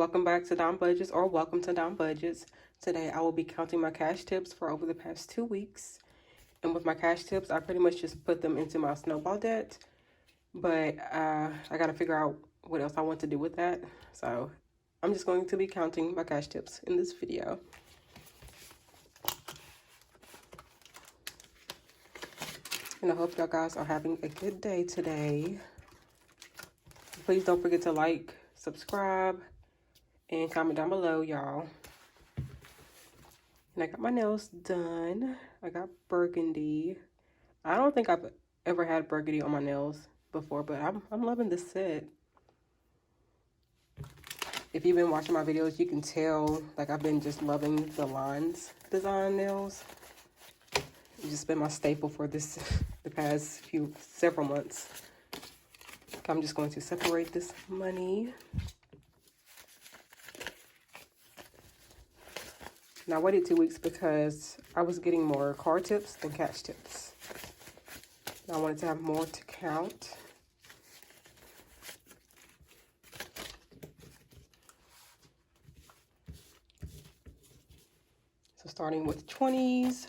Welcome back to Dom Budgets, or welcome to Dom Budgets. Today I will be counting my cash tips for over the past 2 weeks. And with my cash tips, I pretty much just put them into my snowball debt. But I got to figure out what else I want to do with that. So I'm just going to be counting my cash tips in this video. And I hope y'all guys are having a good day today. Please don't forget to like, subscribe, and comment down below, y'all. And I got my nails done. I got burgundy. I don't think I've ever had burgundy on my nails before, but I'm loving this set. If you've been watching my videos, you can tell like I've been just loving the lines design nails. It's just been my staple for this the past several months. I'm just going to separate this money. And I waited 2 weeks because I was getting more card tips than cash tips. I wanted to have more to count. So starting with 20s.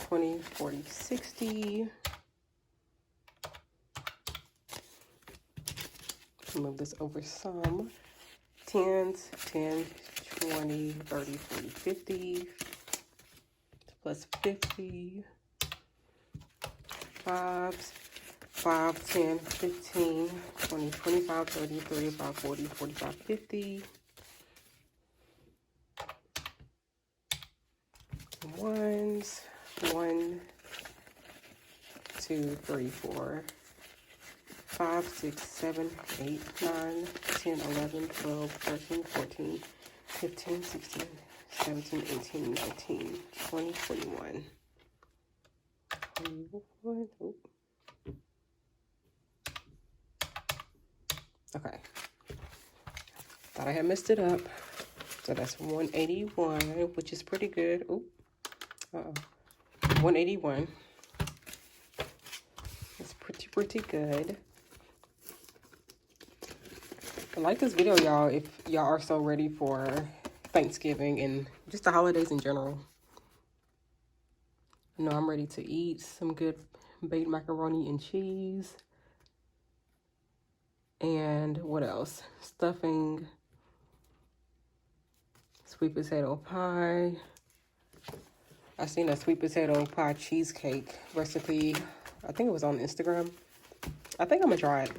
20, 40, 60. Move this over some. 10s, 10, 20, 30, 40, 50. Plus 50. 5s, 5, 10, 15, 20, 25, 30, 35, 40, 45, 50. 1s, 1, 2, 3, 4, 5, 6, 7, 8, 9, 10, 11, 12, 13, 14, 15, 16, 17, 18, 19, 20, 21. Okay. Thought I had messed it up. So that's 181, which is pretty good. Ooh. 181. It's pretty good. I like this video, y'all, if y'all are so ready for Thanksgiving and just the holidays in general. You know, I'm ready to eat some good baked macaroni and cheese. And what else? Stuffing, sweet potato pie. I seen a sweet potato pie cheesecake recipe. I think it was on Instagram. I think I'm gonna try it.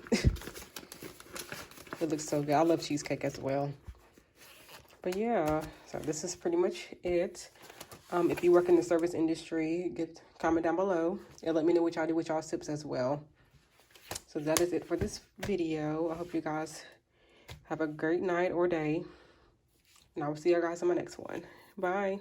It looks so good. I love cheesecake as well. But yeah, so this is pretty much it. If you work in the service industry, comment down below and let me know what y'all do with y'all tips as well. So that is it for this video. I hope you guys have a great night or day. And I will see you guys in my next one. Bye.